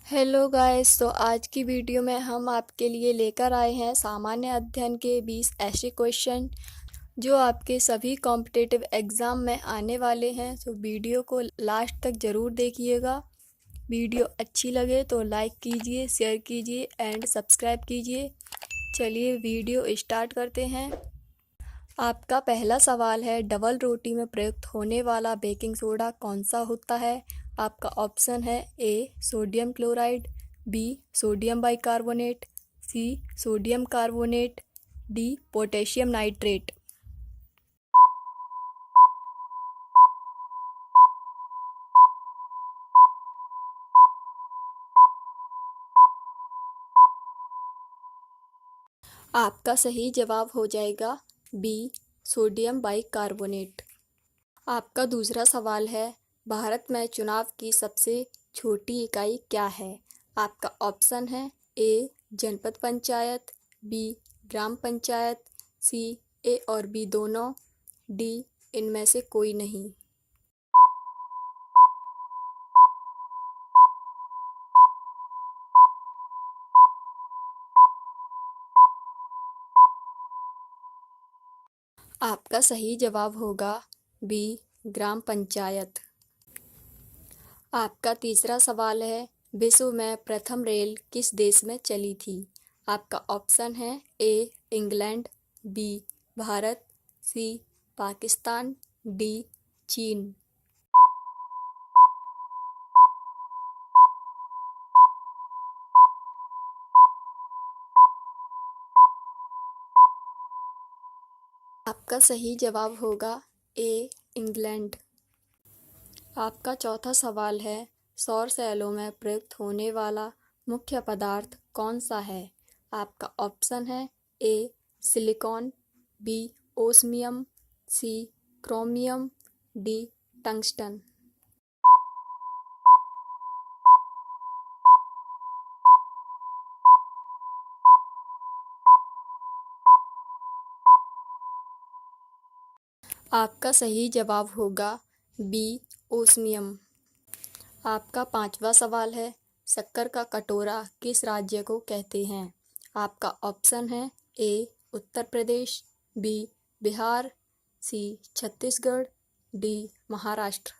Hello guys. तो आज की वीडियो में हम आपके लिए लेकर आए हैं सामान्य अध्ययन के 20 ऐसे क्वेश्चन जो आपके सभी कॉम्पिटिटिव एग्ज़ाम में आने वाले हैं। तो वीडियो को लास्ट तक ज़रूर देखिएगा। वीडियो अच्छी लगे तो लाइक कीजिए, शेयर कीजिए एंड सब्सक्राइब कीजिए। चलिए वीडियो स्टार्ट करते हैं। आपका पहला सवाल है, डबल रोटी में प्रयुक्त होने वाला बेकिंग सोडा कौन सा होता है? आपका ऑप्शन है A sodium chloride, B sodium bicarbonate, C sodium carbonate, D potassium nitrate. आपका सही जवाब हो जाएगा बी सोडियम बाइकार्बोनेट। आपका दूसरा सवाल है, भारत में चुनाव की सबसे छोटी इकाई क्या है? आपका ऑप्शन है ए जनपद panchayat, B gram panchayat, C A और बी दोनों, डी इनमें से कोई नहीं। आपका सही जवाब होगा बी ग्राम पंचायत। आपका तीसरा सवाल है, विश्व में प्रथम रेल किस देश में चली थी? आपका ऑप्शन है A England, B Bharat, C Pakistan, D चीन। आपका सही जवाब होगा ए इंग्लैंड। आपका चौथा सवाल है, सौर सेलों में प्रयुक्त होने वाला मुख्य पदार्थ कौन सा है? आपका ऑप्शन है A silicon, B osmium, C chromium, D tungsten. आपका सही जवाब होगा बी ओस्मियम। आपका पांचवा सवाल है, शक्कर का कटोरा किस राज्य को कहते हैं? आपका ऑप्शन है ए उत्तर प्रदेश, बी बिहार, सी छत्तीसगढ़, डी महाराष्ट्र।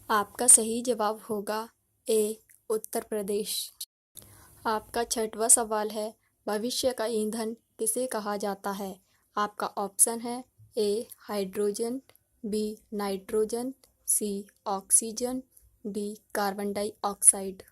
आपका सही जवाब होगा ए उत्तर प्रदेश। आपका छठवां सवाल है, भविष्य का ईंधन किसे कहा जाता है? आपका ऑप्शन है ए हाइड्रोजन, बी नाइट्रोजन, सी ऑक्सीजन, डी कार्बन डाइऑक्साइड।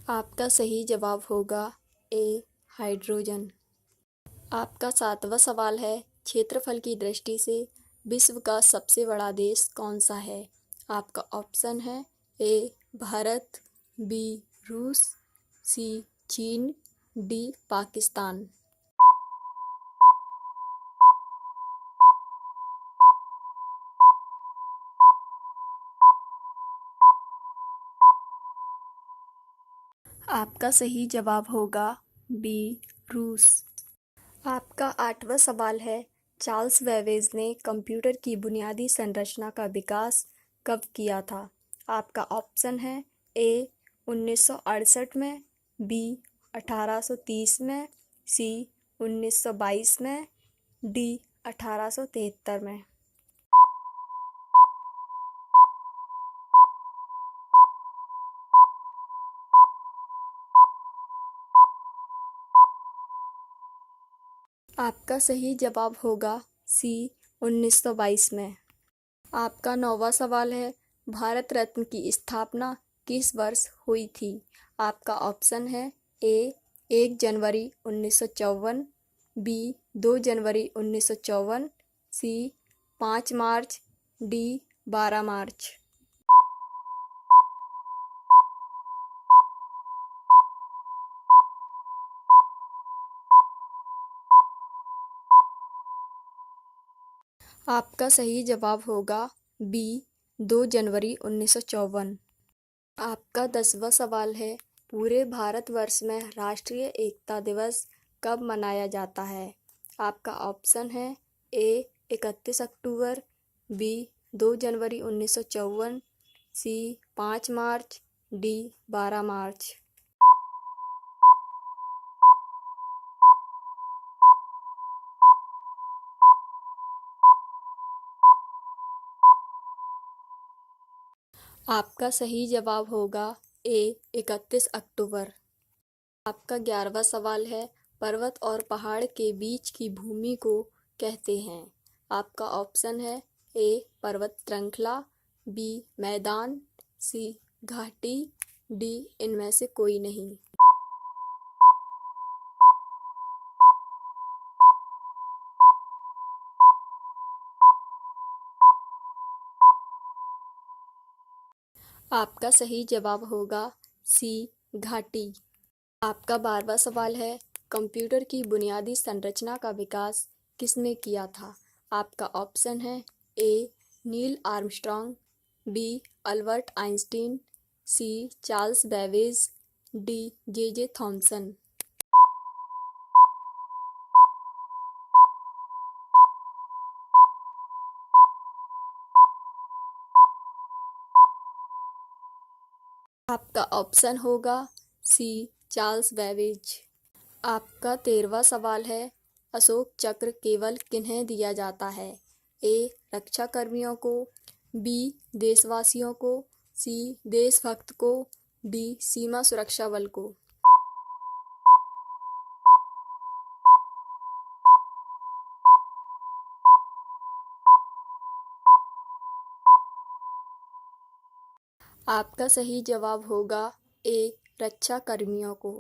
आपका सही जवाब होगा ए हाइड्रोजन। आपका सातवां सवाल है, क्षेत्रफल की दृष्टि से विश्व का सबसे बड़ा देश कौन सा है? आपका ऑप्शन है ए भारत, बी रूस, सी चीन, डी पाकिस्तान। आपका सही जवाब होगा बी रूस। आपका आठवां सवाल है, चार्ल्स बेबेज ने कंप्यूटर की बुनियादी संरचना का विकास कब किया था? आपका ऑप्शन है ए 1968 में, बी 1830 में, सी 1922 में, डी 1873 में। आपका सही जवाब होगा सी 1922 में। आपका नौवां सवाल है, भारत रत्न की स्थापना किस वर्ष हुई थी? आपका ऑप्शन है ए 1 जनवरी 1954, बी 2 जनवरी 1954, सी 5 मार्च, डी 12 मार्च। आपका सही जवाब होगा बी 2 जनवरी 1954। आपका 10वां सवाल है, पूरे भारतवर्ष में राष्ट्रीय एकता दिवस कब मनाया जाता है? आपका ऑप्शन है ए 31 अक्टूबर, बी 2 जनवरी 1954, सी 5 मार्च, डी 12 मार्च। आपका सही जवाब होगा ए 31 अक्टूबर। आपका 11वां सवाल है, पर्वत और पहाड़ के बीच की भूमि को कहते हैं? आपका ऑप्शन है ए पर्वत श्रृंखला, बी मैदान, सी घाटी, डी इनमें से कोई नहीं। आपका सही जवाब होगा सी घाटी। आपका 12वां सवाल है, कंप्यूटर की बुनियादी संरचना का विकास किसने किया था? आपका ऑप्शन है A Neil Armstrong, B Albert Einstein, C Charles Babbage, D J Thomson. आपका ऑप्शन होगा सी चार्ल्स बेबेज। आपका 13वां सवाल है, अशोक चक्र केवल किन्हें दिया जाता है? ए रक्षा कर्मियों को, बी देशवासियों को, सी देशभक्त को, डी सीमा सुरक्षा बल को। आपका सही जवाब होगा ए रक्षा कर्मियों को।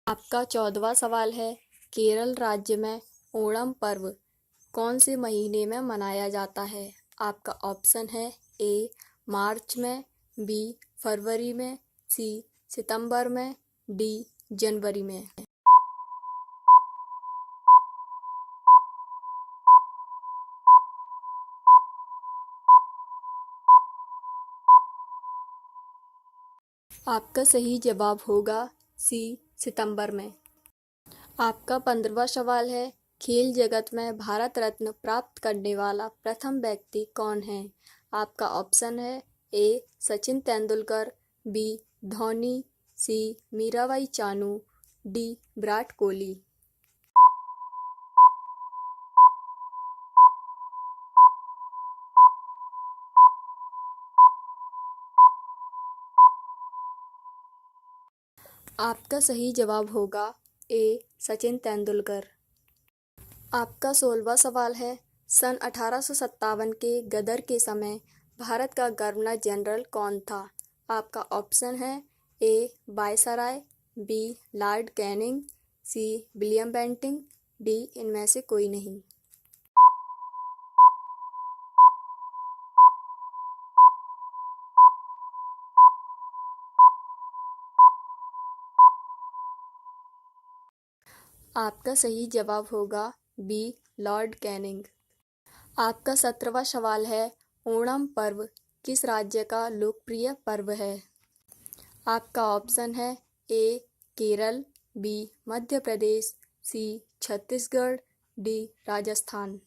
आपका 14वां सवाल है, केरल राज्य में ओणम पर्व कौन से महीने में मनाया जाता है? आपका ऑप्शन है ए मार्च में, बी फरवरी में, सी सितंबर में, डी जनवरी में। आपका सही जवाब होगा सी सितंबर में। आपका 15वां सवाल है, खेल जगत में भारत रत्न प्राप्त करने वाला प्रथम व्यक्ति कौन है? आपका ऑप्शन है ए सचिन तेंदुलकर, बी धोनी, सी मीराबाई चानू, डी विराट कोहली। आपका सही जवाब होगा ए सचिन तेंदुलकर। आपका 16वां सवाल है, सन 1857 के गदर के समय भारत का गवर्नर जनरल कौन था? आपका ऑप्शन है A viceroy, B Lord Canning, C William Bentinck, D इनमें से कोई नहीं। आपका सही जवाब होगा बी लॉर्ड कैनिंग। आपका 17वां सवाल है, ओणम पर्व किस राज्य का लोकप्रिय पर्व है? आपका ऑप्शन है ए केरल, बी मध्य प्रदेश, सी छत्तीसगढ़, डी राजस्थान।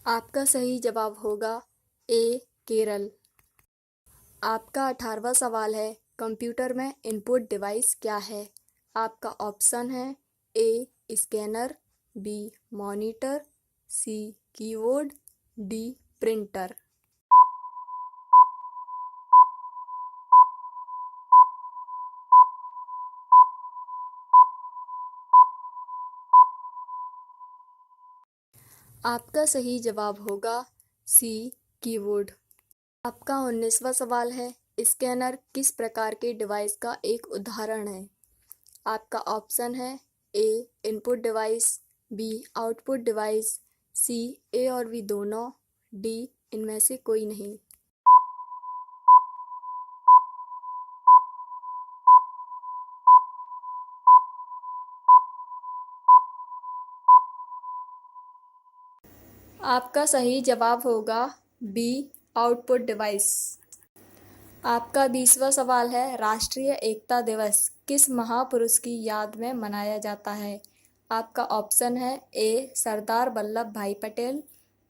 आपका सही जवाब होगा ए केरल। आपका 18वां सवाल है, कंप्यूटर में इनपुट डिवाइस क्या है? आपका ऑप्शन है A scanner, B monitor, C keyboard, D printer. आपका सही जवाब होगा सी कीबोर्ड। आपका 19वां सवाल है, स्कैनर किस प्रकार के डिवाइस का एक उदाहरण है? आपका ऑप्शन है A input device, B output device, C A और बी दोनों, डी इनमें से कोई नहीं। आपका सही जवाब होगा बी, आउटपुट डिवाइस। आपका 20वां सवाल है, राष्ट्रीय एकता दिवस किस महापुरुष की याद में मनाया जाता है? आपका ऑप्शन है ए, सरदार वल्लभ भाई पटेल,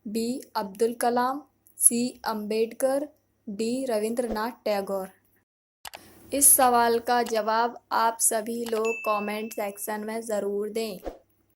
बी, अब्दुल कलाम, सी, अंबेडकर, डी, रविंद्रनाथ टैगोर। इस सवाल का जवाब आप सभी लोग कमेंट सेक्शन में ज़रूर दें।